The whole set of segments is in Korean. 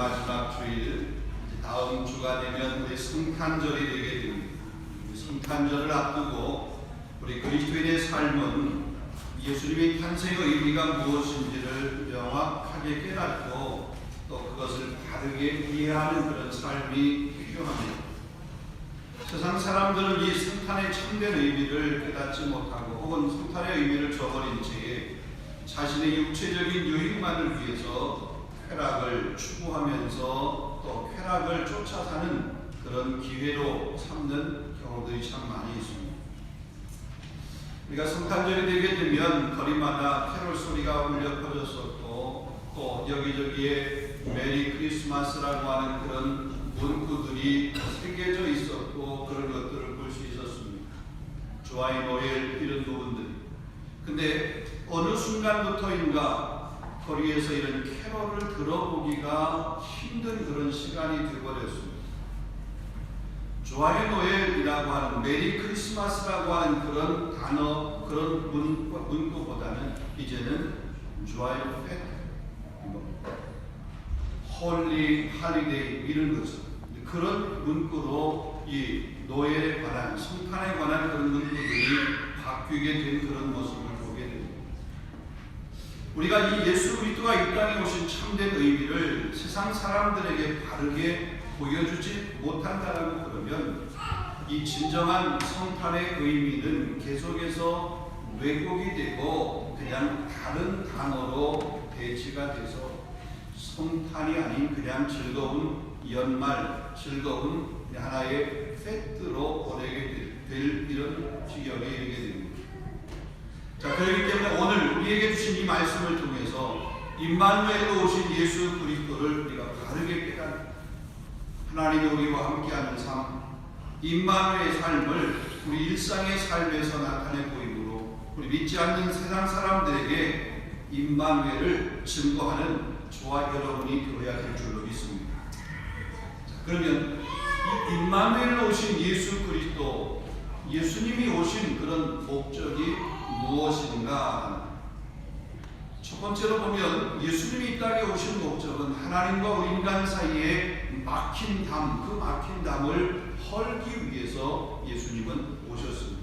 마지막 주일, 다음 주가 되면 우리 성탄절이 되게 됩니다. 성탄절을 앞두고 우리 그리스도인의 삶은 예수님의 탄생의 의미가 무엇인지를 명확하게 깨닫고 또 그것을 바르게 이해하는 그런 삶이 필요합니다. 세상 사람들은 이 성탄의 참된 의미를 깨닫지 못하고 혹은 성탄의 의미를 저버린 채 자신의 육체적인 유익만을 위해서 쾌락을 추구하면서 또 쾌락을 쫓아 사는 그런 기회로 삼는 경우들이 참 많이 있습니다. 우리가 성탄절이 되게 되면 거리마다 캐롤 소리가 울려 퍼졌었고 또 여기저기에 메리 크리스마스라고 하는 그런 문구들이 새겨져 있었고 그런 것들을 볼 수 있었습니다. 조아의 노엘 이런 부분들이. 근데 어느 순간부터인가 거리에서 이런 캐롤을 들어보기가 힘든 그런 시간이 되어버렸습니다. 조아의 노엘이라고 하는 메리 크리스마스라고 하는 그런 단어, 그런 문구보다는 이제는 조아의 페트, 홀리 할리데이 이런 것을 그런 문구로 이 노엘에 관한 성탄에 관한 그런 문구들이 바뀌게 된 그런 모습을 보게 됩니다. 우리가 이 예수 그리스도가 이 땅에 오신 참된 의미를 세상 사람들에게 바르게 보여주지 못한다라고 그러면 이 진정한 성탄의 의미는 계속해서 왜곡이 되고 그냥 다른 단어로 대치가 돼서 성탄이 아닌 그냥 즐거운 연말, 즐거운 하나의 팩트로 보내게 될 이런 지경에 이르게 됩니다. 자, 그렇기 때문에 오늘 우리에게 주신 이 말씀을 통해서 임마누엘로 오신 예수 그리스도를 우리가 바르게 깨닫는 하나님이 우리와 함께하는 삶, 임마누엘의 삶을 우리 일상의 삶에서 나타내 보이므로 우리 믿지 않는 세상 사람들에게 임마누엘을 증거하는 저와 여러분이 되어야 될 줄로 믿습니다. 자, 그러면 이 임마누엘로 오신 예수 그리스도, 예수님이 오신 그런 목적이 무엇인가? 첫 번째로 보면 예수님이 이 땅에 오신 목적은 하나님과 우리 인간 사이에 막힌 담, 그 막힌 담을 헐기 위해서 예수님은 오셨습니다.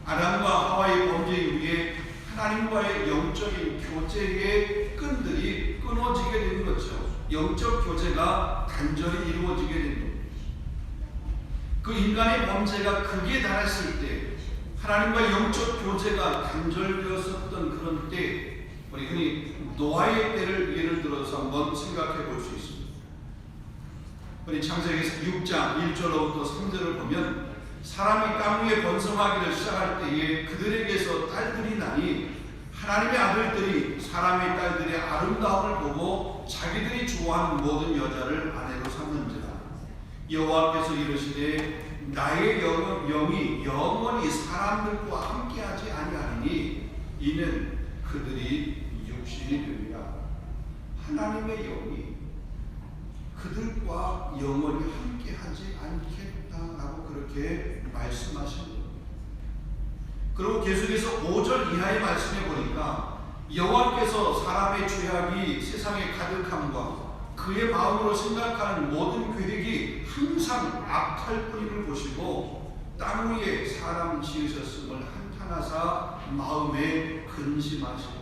아담과 하와의 범죄 이후에 하나님과의 영적인 교제의 끈들이 끊어지게 된 거죠. 영적 교제가 단절히 이루어지게 된 겁니다. 그 인간의 범죄가 극에 달했을 때 하나님과 영적 교제가 단절되었었던 그런 때 우리 흔히 노아의 때를 예를 들어서 한번 생각해 볼 수 있습니다. 우리 창세기 6장 1절로부터 3절을 보면 사람이 땅 위에 번성하기를 시작할 때에 그들에게서 딸들이 나니 하나님의 아들들이 사람의 딸들의 아름다움을 보고 자기들이 좋아하는 모든 여자를 아내로 삼는지라. 여호와께서 이르시되 나의 영이 영원히 사람들과 함께하지 아니하리니 이는 그들이 육신이 되리라. 하나님의 영이 그들과 영원히 함께하지 않겠다라고 그렇게 말씀하신 겁니다. 그리고 계속해서 5절 이하의 말씀해 보니까 여호와께서 사람의 죄악이 세상에 가득함과 그의 마음으로 생각하는 모든 계획이 항상 악할 뿐임을 보시고 땅 위에 사람 지으셨음을 한탄하사 마음에 근심하시고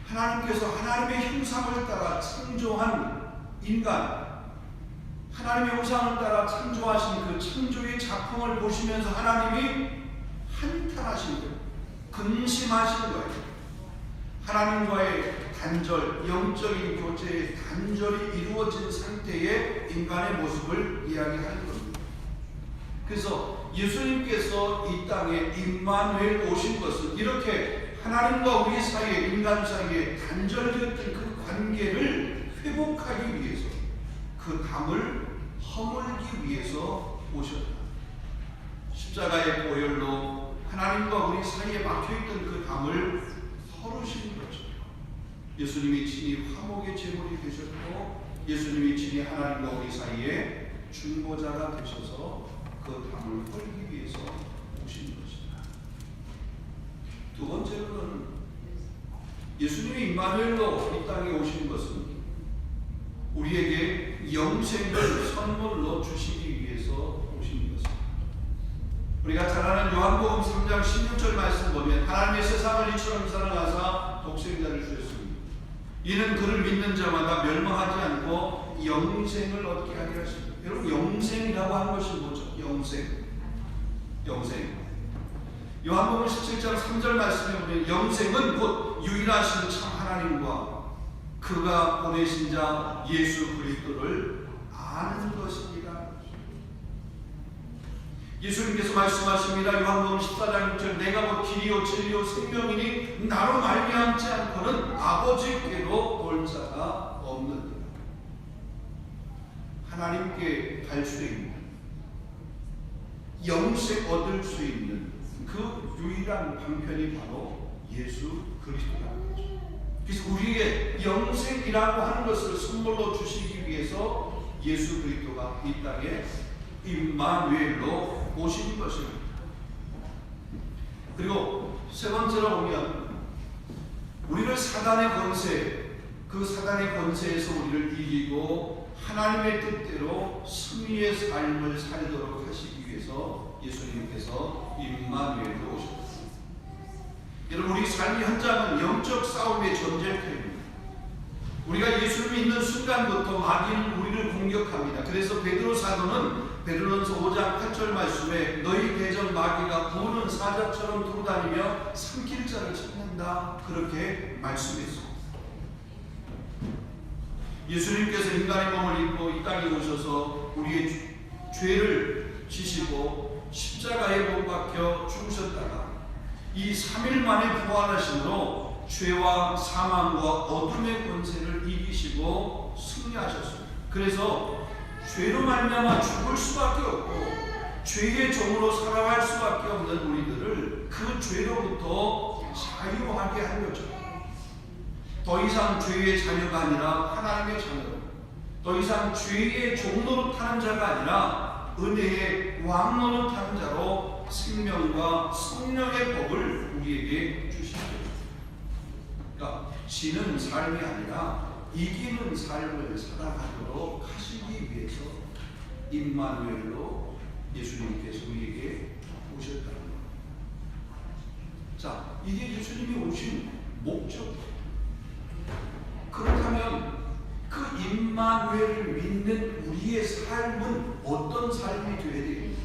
하나님께서 하나님의 형상을 따라 창조한 인간, 하나님의 형상을 따라 창조하신 그 창조의 작품을 보시면서 하나님이 한탄하신 거예요. 근심하신 거예요. 하나님과의 단절, 영적인 교제의 단절이 이루어진 상태의 인간의 모습을 이야기하는 겁니다. 그래서 예수님께서 이 땅에 임마누엘 오신 것은 이렇게 하나님과 우리 사이에, 인간 사이에 단절되었던 그 관계를 회복하기 위해서, 그 담을 허물기 위해서 오셨다. 십자가의 보혈로 하나님과 우리 사이에 막혀있던 그 담을 헐으신 거죠. 예수님이 친히 화목의 제물이 되셨고 예수님이 친히 하나님과 우리 사이에 중보자가 되셔서 그 담을 헐기 위해서 오신 것이다. 두 번째로는 예수님이 임마누엘로 이 땅에 오신 것은 우리에게 영생을 선물로 주시기 위해서 오신 것입니다. 우리가 잘 아는 요한복음 3장 16절 말씀 보면 하나님의 세상을 이처럼 사랑하사 독생자를 주셨습니다. 이는 그를 믿는 자마다 멸망하지 않고 영생을 얻게 하게 하십니다. 여러분, 영생이라고 하는 것이 뭐죠? 영생. 요한복음 17장 3절 말씀에 보면 영생은 곧 유일하신 참 하나님과 그가 보내신 자 예수 그리스도를 아는 것입니다. 예수님께서 말씀하십니다. 요한복음 14장 6절 내가 곧 길이요 진리요 생명이니 나로 말미암지 않고는 아버지께로 올 자가 없느니라. 하나님께 갈 수 있는, 영생 얻을 수 있는 그 유일한 방편이 바로 예수 그리스도라는 거죠. 그래서 우리에게 영생이라고 하는 것을 선물로 주시기 위해서 예수 그리스도가 이 땅에 임마누엘로 오신 것입니다. 그리고 세 번째로 보면 우리를 사단의 권세, 그 사단의 권세에서 우리를 이기고 하나님의 뜻대로 승리의 삶을 살도록 하시기 위해서 예수님께서 임마누엘로 오셨습니다. 여러분, 우리 삶의 현장은 영적 싸움의 전쟁터입니다. 우리가 예수를 믿는 순간부터 마귀는 우리를 공격합니다. 그래서 베드로 사도는 베드로전서 5장 8절 말씀에 너희 대적 마귀가 부는 사자처럼 돌아다니며 삼킬 자를 찾는다, 그렇게 말씀했습니다. 예수님께서 인간의 몸을 입고 이 땅에 오셔서 우리의 죄를 지시고 십자가에 못 박혀 죽으셨다가 이 3일 만에 부활하심으로 죄와 사망과 어둠의 권세를 이기시고 승리하셨습니다. 그래서 죄로 말미암아 죽을 수밖에 없고 죄의 종으로 살아갈 수밖에 없는 우리들을 그 죄로부터 자유하게 한 거죠. 더 이상 죄의 자녀가 아니라 하나님의 자녀, 더 이상 죄의 종로로 타는 자가 아니라 은혜의 왕로로 타는 자로 생명과 성령의 법을 우리에게 주시죠. 그러니까 지는 삶이 아니라 이기는 삶을 살아가도록 하시기 위해서 임마누엘로 예수님께서 우리에게 오셨다는 것. 자, 이게 예수님이 오신 목적. 그렇다면 그 임마누엘을 믿는 우리의 삶은 어떤 삶이 되어야 됩니까?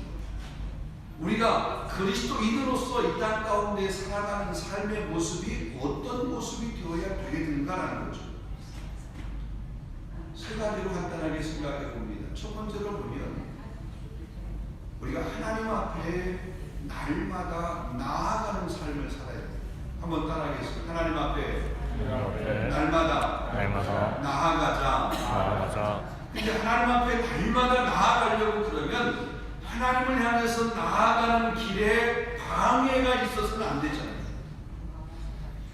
우리가 그리스도인으로서 이 땅 가운데 살아가는 삶의 모습이 어떤 모습이 되어야 되게 되는가라는 거죠. 세 가지로 간단하게 생각해 봅니다. 첫 번째로 보면 우리가 하나님 앞에 날마다 나아가는 삶을 살아야 돼요. 한번 따라하겠습니다. 하나님 앞에 날마다 나아가자. 근데 하나님 앞에 날마다 나아가려고 그러면 하나님을 향해서 나아가는 길에 방해가 있어서는 안 되잖아요.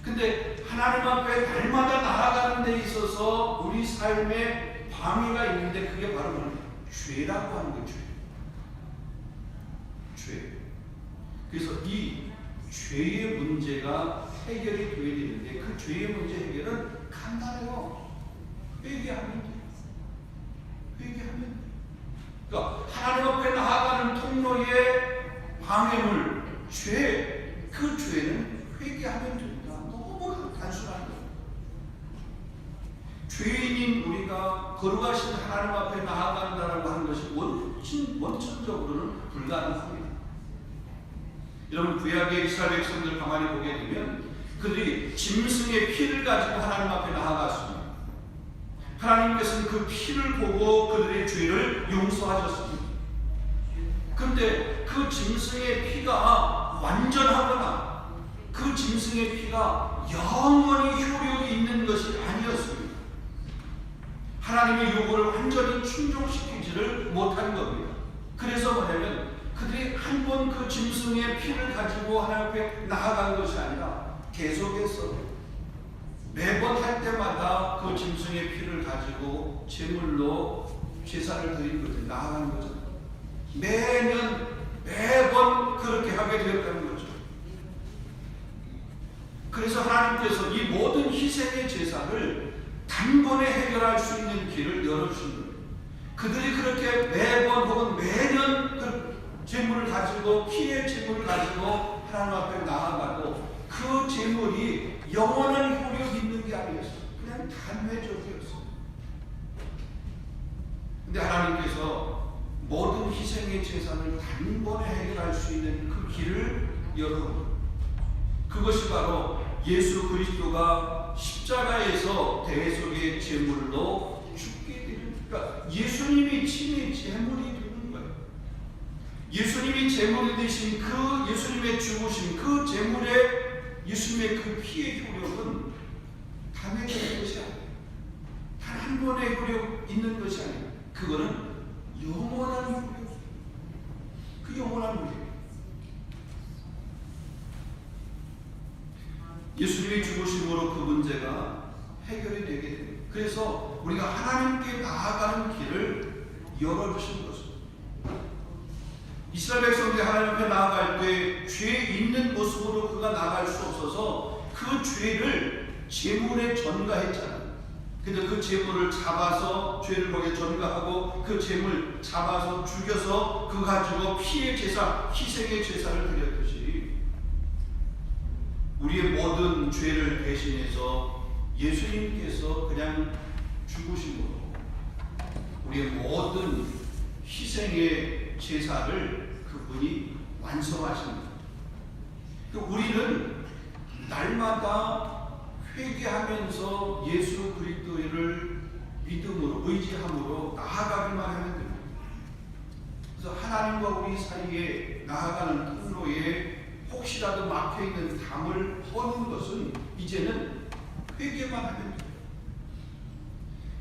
근데 하나님 앞에 날마다 나아가는 데 있어서 우리 삶에 방해가 있는데 그게 바로 뭐냐? 죄라고 하는 거죠. 죄. 그래서 이 죄의 문제가 해결이 되어야 되는데 그 죄의 문제 해결은 간단해요. 회개하면 돼요. 회개하면 돼요. 그러니까 하나님 앞에 나아가는 통로의 방해물, 죄, 그 죄는 회개하면 됩니다. 너무 단순한 거예요. 죄인인 우리가 거룩하신 하나님 앞에 나아간다라고 하는 것이 원천적으로는 불가능합니다. 여러분, 구약의 이스라엘 백성들 가만히 보게 되면 그들이 짐승의 피를 가지고 하나님 앞에 나아갔습니다. 하나님께서는 그 피를 보고 그들의 죄를 용서하셨습니다. 그런데 그 짐승의 피가 완전하거나 그 짐승의 피가 영원히 효력이 있는 것이 아니었습니다. 하나님의 요구를 완전히 충족시키지를 못한 겁니다. 그래서 뭐냐면 그들이 한 번 그 짐승의 피를 가지고 하나님 앞에 나아간 것이 아니라 계속해서 매번 할 때마다 그 짐승의 피를 가지고 제물로 제사를 드린 것을 나아간 거죠. 매번 그렇게 하게 되었다는 거죠. 그래서 하나님께서 이 모든 희생의 제사를 다 단번에 해결할 수 있는 길을 열어주신 거예요. 그들이 그렇게 매번 혹은 매년 그 재물을 가지고 피해 재물을 가지고 하나님 앞에 나아가도 그 재물이 영원한 효력 있는 게 아니었어요. 그냥 단회적이었어요. 근데 하나님께서 모든 희생의 제사를 단번에 해결할 수 있는 그 길을 열어놓은, 그것이 바로 예수 그리스도가 십자가에서 대속의 제물로 죽게 되는, 그러니까 예수님이 친히 제물이 되는 거예요. 예수님이 제물이 되신 그 예수님의 죽으심, 그 제물의 예수님의 그 피의 효력은 단회적인 것이 아니에요. 단 한 번의 효력 있는 것이 아니에요. 그거는 영원한 효력. 그 영원한 효력. 예수님이 죽으심으로 그 문제가 해결이 되게 됩니다. 그래서 우리가 하나님께 나아가는 길을 열어주신 것입니다. 이스라엘 백성들이 하나님 앞에 나아갈 때 죄 있는 모습으로 그가 나아갈 수 없어서 그 죄를 제물에 전가했잖아요. 근데 그 제물을 잡아서 죄를 거기에 전가하고 그 제물 잡아서 죽여서 그 가지고 피의 제사, 희생의 제사를 드렸듯이 우리의 모든 죄를 대신해서 예수님께서 그냥 죽으심으로 우리의 모든 희생의 제사를 그분이 완성하십니다. 우리는 날마다 회개하면서 예수 그리스도를 믿음으로 의지함으로 나아가기만 하면 됩니다. 그래서 하나님과 우리 사이에 나아가는 통로에 혹시라도 막혀있는 담을 허는 것은 이제는 회개만 하면 됩니다.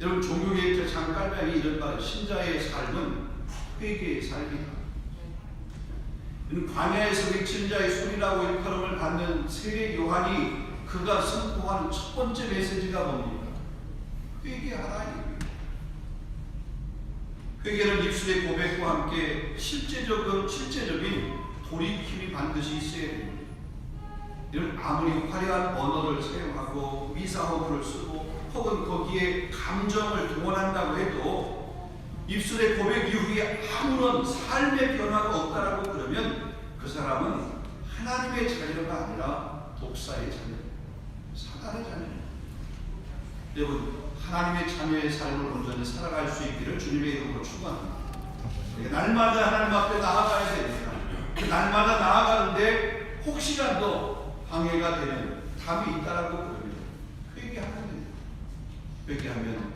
여러분, 종교개혁자 장깔방이 이런 말, 신자의 삶은 회개의 삶이다. 광야에서 미친 자의 소리라고 일컬음을 받는 세례 요한이 그가 선포한 첫 번째 메시지가 뭡니까? 회개하라. 회개는 입술의 고백과 함께 실제적인 돌이킴이 반드시 있어야 됩니다. 이런 아무리 화려한 언어를 사용하고 미사호흡을 쓰고 혹은 거기에 감정을 동원한다고 해도 입술의 고백 이후에 아무런 삶의 변화가 없다라고 그러면 그 사람은 하나님의 자녀가 아니라 독사의 자녀, 사단의 자녀. 여러분, 하나님의 자녀의 삶을 온전히 살아갈 수 있기를 주님의 이름으로 축원합니다. 날마다 하나님 앞에 나아가야 됩니다. 날마다 나아가는데 혹시라도 방해가 되는 답이 있다라고 그러면 회개하면 됩니다. 회개하면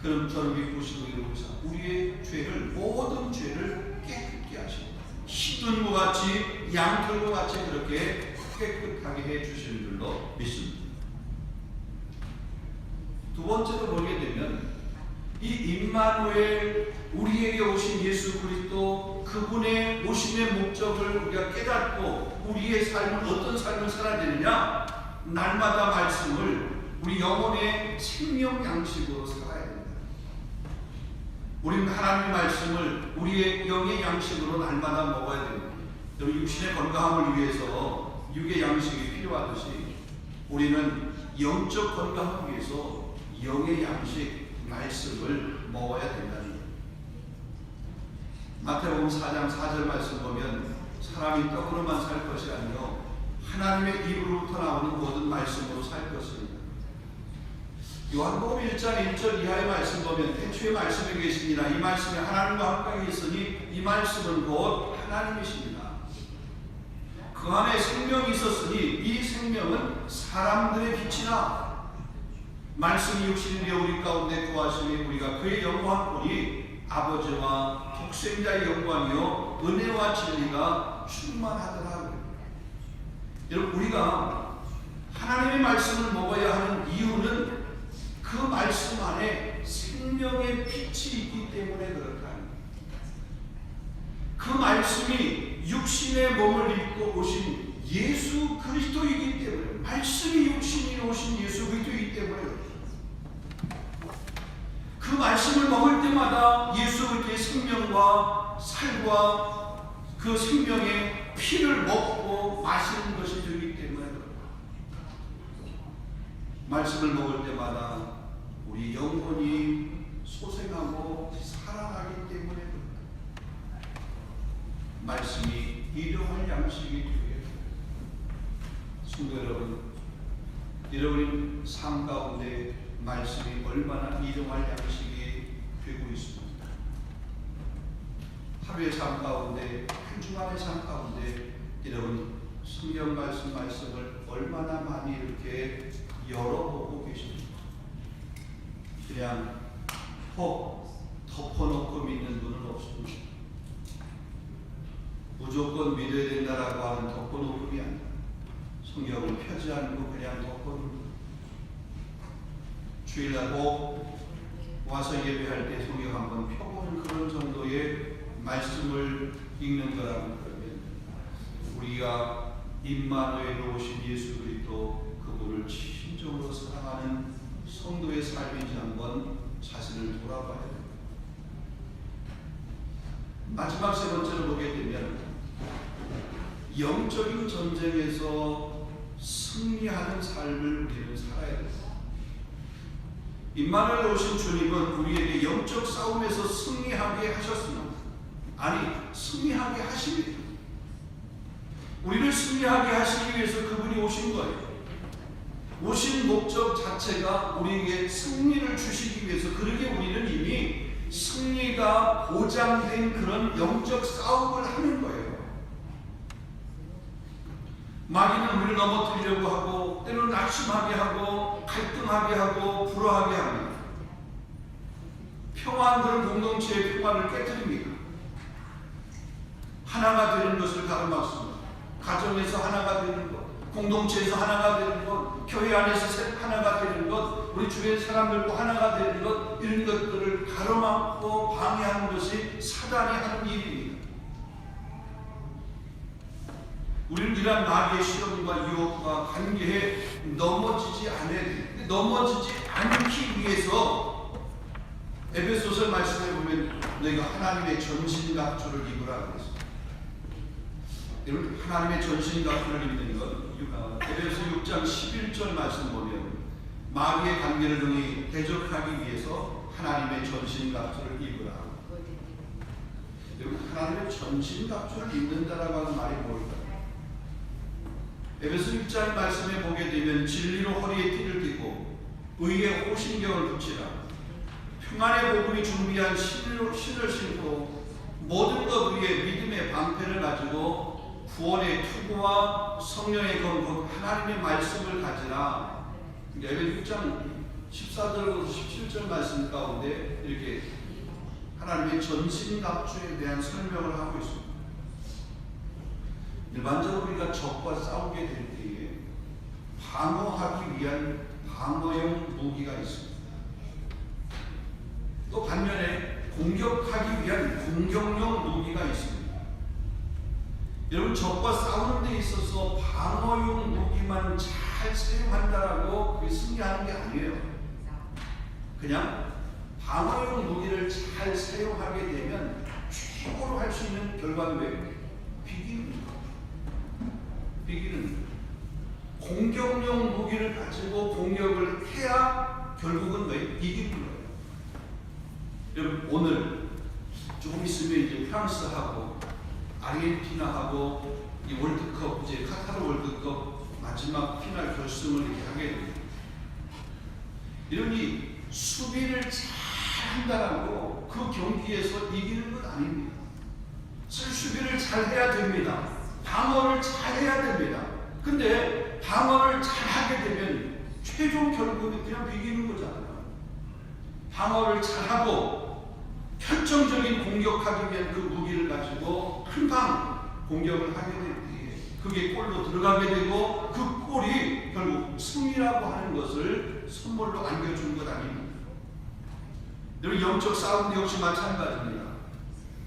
그럼 저를 믿으시고 이러고서 우리의 죄를, 모든 죄를 깨끗게 하십니다. 시든과 같이 양털과 같이 그렇게 깨끗하게 해주시는 줄로 믿습니다. 두 번째로 보게 되면 이 임마누엘, 우리에게 오신 예수 그리스도, 그분의 오심의 목적을 우리가 깨닫고 우리의 삶을, 어떤 삶을 살아야 되느냐, 날마다 말씀을 우리 영혼의 생명 양식으로 살아야 됩니다. 우리는 하나님의 말씀을 우리의 영의 양식으로 날마다 먹어야 됩니다. 여러분, 육신의 건강함을 위해서 육의 양식이 필요하듯이 우리는 영적 건강을 위해서 영의 양식, 말씀을 먹어야 된다는 거예요. 마태복음 4장 4절 말씀 보면 사람이 떡으로만 살 것이 아니요 하나님의 입으로부터 나오는 모든 말씀으로 살 것입니다. 요한복음 1장 1절 이하의 말씀 보면 태초에 말씀이 계시니라, 이 말씀이 하나님과 함께 있으니 이 말씀은 곧 하나님이십니다. 그 안에 생명이 있었으니 이 생명은 사람들의 빛이나, 말씀이 육신이 되어 우리 가운데 거하시니 우리가 그의 영광을 보니 아버지와 독생자의 영광이요 은혜와 진리가 충만하더라. 여러분, 우리가 하나님의 말씀을 먹어야 하는 이유는 그 말씀 안에 생명의 빛이 있기 때문에 그렇다. 그 말씀이 육신의 몸을 입고 오신 예수 그리스도이기 때문에, 말씀이 육신이 오신 예수 그리스도이기 때문에 그 말씀을 먹을 때마다 예수 그리스도의 생명과 살과 그 생명의 피를 먹고 마시는 것이 되기 때문에 말씀을 먹을 때마다 가운데 말씀이 얼마나 일용할 양식이 되고 있습니다. 하루의 삶 가운데, 한 주간의 삶 가운데 여러분 성경 말씀을 얼마나 많이 이렇게 열어보고 계십니까? 그냥 덮어놓고 믿는 분은 없습니다. 무조건 믿어야 된다라고 하는 덮어놓음이 아니라 성경을 펴지 않고 그냥 덮어놓는, 주일날 꼭 와서 예배할 때 성경 한번 펴보는 그런 정도의 말씀을 읽는 거라고 그러면 우리가 임마누엘로 오신 예수 그리스도 그분을 진정으로 사랑하는 성도의 삶인지 한번 자신을 돌아봐야 됩니다. 마지막 세 번째로 보게 되면 영적인 전쟁에서 승리하는 삶을 우리는 살아야 됩니다. 임마누엘 오신 주님은 우리에게 영적 싸움에서 승리하게 하셨습니다. 아니, 승리하게 하십니다. 우리를 승리하게 하시기 위해서 그분이 오신 거예요. 오신 목적 자체가 우리에게 승리를 주시기 위해서, 그러게 우리는 이미 승리가 보장된 그런 영적 싸움을 하는 거예요. 마귀는 우리를 넘어뜨리려고 하고 때로는 낙심하게 하고 갈등하게 하고 불화하게 합니다. 평화한 그런 공동체의 평화를 깨뜨립니다. 하나가 되는 것을 가로막습니다. 가정에서 하나가 되는 것, 공동체에서 하나가 되는 것, 교회 안에서 하나가 되는 것, 우리 주변 사람들도 하나가 되는 것, 이런 것들을 가로막고 방해하는 것이 사단이 하는 일입니다. 우리는 이러한 마귀의 시험과 유혹과 관계에 넘어지지 않아야 됩니다. 넘어지지 않기 위해서 에베소서 말씀에 보면 너희가 하나님의 전신갑주를 입으라 그랬습니다. 여러분, 하나님의 전신갑주를 입는 것, 에베소 6장 11절 말씀 보면 마귀의 관계를 능히 대적하기 위해서 하나님의 전신갑주를 입으라. 여러분, 하나님의 전신갑주를 입는다라고 하는 말이 뭘까요? 에베소 6장 말씀에 보게 되면 진리로 허리에 띠를 띠고 의의 호신경을 붙이라. 평안의 복음이 준비한 신을 신고 모든 것 위에 믿음의 방패를 가지고 구원의 투구와 성령의 검, 하나님의 말씀을 가지라. 에베소 6장 14절부터 17절 말씀 가운데 이렇게 하나님의 전신갑주에 대한 설명을 하고 있습니다. 일반적으로 우리가 적과 싸우게 될 때에 방어하기 위한 방어용 무기가 있습니다. 또 반면에 공격하기 위한 공격용 무기가 있습니다. 여러분, 적과 싸우는 데 있어서 방어용 무기만 잘 사용한다라고 그게 승리하는 게 아니에요. 그냥 방어용 무기를 잘 사용하게 되면 최고로 할 수 있는 결과는 왜? 비기는 공격용 무기를 가지고 공격을 해야 결국은 왜? 이기는 거예요. 여러분, 오늘 조금 있으면 이제 프랑스하고 아르헨티나하고 이 월드컵, 이제 카타르 월드컵 마지막 피날 결승을 이렇게 하게 됩니다. 이러니 수비를 잘 한다라고 그 경기에서 이기는 건 아닙니다. 수비를 잘 해야 됩니다. 방어를 잘 해야 됩니다. 근데 방어를 잘 하게 되면 최종 결국은 그냥 비기는 거잖아요. 방어를 잘 하고 결정적인 공격하기 위한 그 무기를 가지고 금방 공격을 하게 될 때 그게 골로 들어가게 되고 그 골이 결국 승리라고 하는 것을 선물로 안겨준 것 아닙니까? 여러분, 영적 싸움도 역시 마찬가지입니다.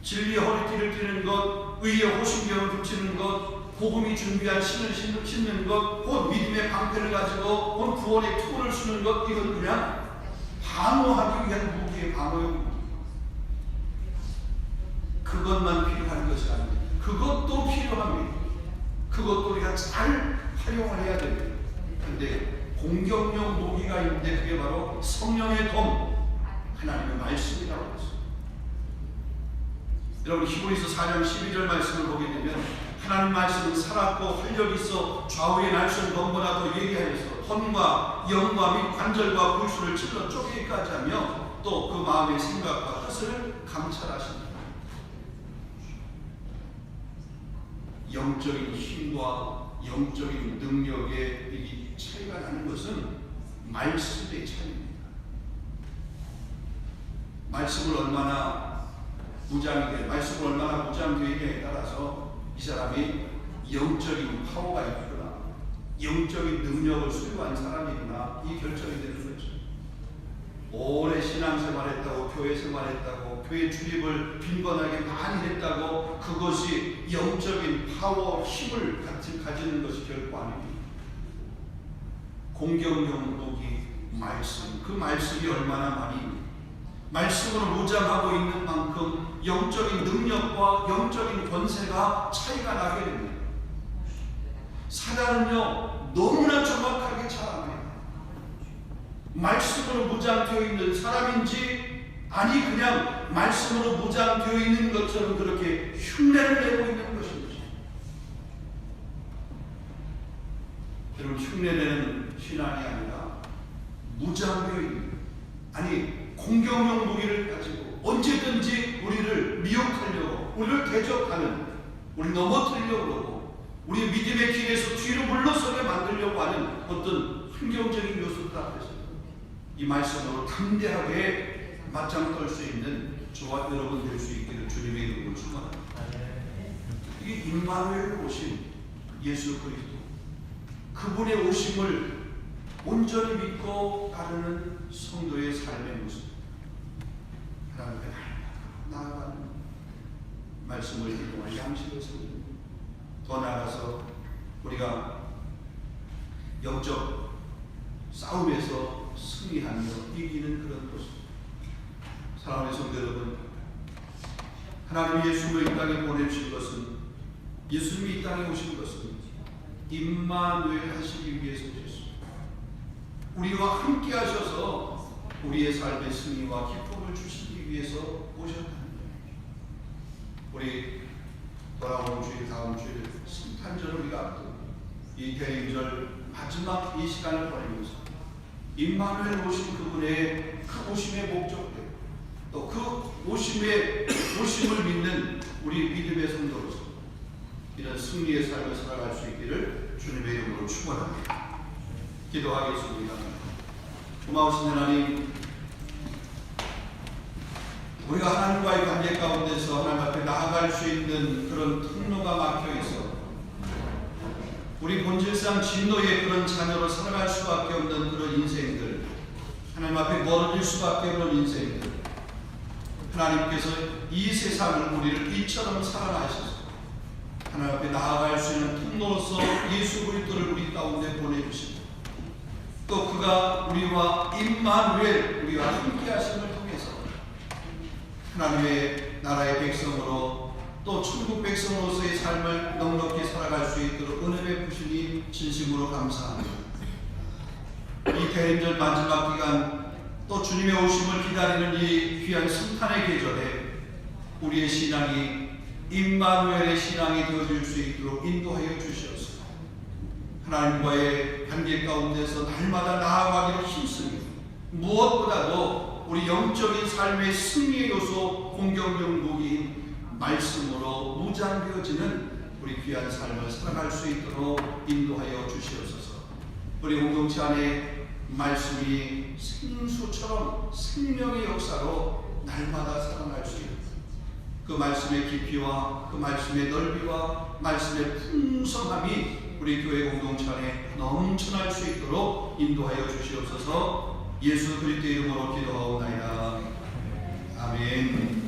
진리의 허리띠를 띠는 것, 의의 호신경을 붙이는 것, 복음이 준비한 신을 신는 것, 곧 믿음의 방패를 가지고 곧 구원의 투구를 쓰는 것, 이건 그냥 방어하기 위한 무기의 방어용. 그것만 필요한 것이 아닙니다. 그것도 필요합니다. 그것도 우리가 잘 활용을 해야 됩니다. 그런데 공격용 무기가 있는데 그게 바로 성령의 검, 하나님의 말씀이라고 했습니다. 여러분, 히브리서 4장 12절 말씀을 보게 되면 하나님 말씀은 살았고 활력이 있어 좌우의 날선 검보다 더 예리하여서 혼과 영과 및 관절과 골수를 찔러 쪼개기까지 하며 또 그 마음의 생각과 뜻을 감찰하신다. 영적인 힘과 영적인 능력의 이 차이가 나는 것은 말씀의 차이입니다. 말씀을 얼마나 무장되느냐에 따라서 이 사람이 영적인 파워가 있구나, 영적인 능력을 소유한 사람이구나, 이 결정이 되는 거죠. 오래 신앙생활했다고, 교회 생활했다고, 교회 출입을 빈번하게 많이 했다고 그것이 영적인 파워, 힘을 가지는 것이 결코 아닙니다. 공격용 무기 말씀, 그 말씀이 얼마나 많이 말씀으로 무장하고 있는 만큼 영적인 능력과 영적인 권세가 차이가 나게 됩니다. 사단은요 너무나 정확하게 잘 압니다. 말씀으로 무장되어 있는 사람인지 아니 그냥 말씀으로 무장되어 있는 것처럼 그렇게 흉내를 내고 있는 것인지. 여러분, 흉내내는 신앙이 아니라 무장되어 있는, 아니 공격용 무기를 가지고 언제든지 우리를 미혹하려고, 우리를 대적하는, 우리 넘어뜨리려고 그러고 우리 믿음의 길에서 뒤로 물러서게 만들려고 하는 어떤 환경적인 요소들 앞에서 이 말씀으로 담대하게 맞짱 떨 수 있는 저와 여러분 될 수 있기를 주님의 이름으로 축원합니다. 이게 임마누엘 오신 예수 그리스도, 그분의 오심을 온전히 믿고 따르는 성도의 삶의 모습, 하나님 앞에 나아가는 말씀을 이동할 양식을 섬깁니다. 더 나아가서 우리가 영적 싸움에서 승리하며 이기는 그런 모습. 사랑하는 성도 여러분, 하나님 예수를 이 땅에 보내주신 것은, 예수님이 이 땅에 오신 것은 임마누엘 하시기 위해서 오셨습니다. 우리와 함께 하셔서 우리의 삶의 승리와 기쁨을 주시기 위해서 오셨다는 거예요. 우리 돌아오는 주일, 다음 주일 성탄절을 우리가 앞두고 이 대림절 마지막 이 시간을 보내면서 임마누엘 오신 그분의 그 오심의 목적대, 또 그 오심을 믿는 우리 믿음의 성도로서 이런 승리의 삶을 살아갈 수 있기를 주님의 이름으로 축원합니다. 기도하겠습니다. 고마우신 하나님, 우리가 하나님과의 관계 가운데서 하나님 앞에 나아갈 수 있는 그런 통로가 막혀 있어 우리 본질상 진노의 그런 자녀로 살아갈 수밖에 없는 그런 인생들, 하나님 앞에 멀어질 수밖에 없는 인생들, 하나님께서 이 세상을 우리를 이처럼 사랑하셔서 하나님 앞에 나아갈 수 있는 통로로서 예수 그리스도를 우리 가운데 보내주시고, 또 그가 우리와 임마누엘, 우리와 함께 하심을 통해서 하나님의 나라의 백성으로, 또 천국 백성으로서의 삶을 넉넉히 살아갈 수 있도록 은혜 베푸시니 진심으로 감사합니다. 이 대림절 마지막 기간, 또 주님의 오심을 기다리는 이 귀한 성탄의 계절에 우리의 신앙이 임마누엘의 신앙이 되어질 수 있도록 인도하여 주시옵소서. 하나님과의 관계 가운데서 날마다 나아가기를 힘씁니다. 무엇보다도 우리 영적인 삶의 승리의 요소, 공격력 무기인 말씀으로 무장되어지는 우리 귀한 삶을 살아갈 수 있도록 인도하여 주시옵소서. 우리 공동체 안에 말씀이 생수처럼 생명의 역사로 날마다 살아날 수 있는 그 말씀의 깊이와 그 말씀의 넓이와 말씀의 풍성함이 우리 교회 공동체 안에 넘쳐날 수 있도록 인도하여 주시옵소서. 예수 그리스도의 이름으로 기도하옵나이다. 아멘.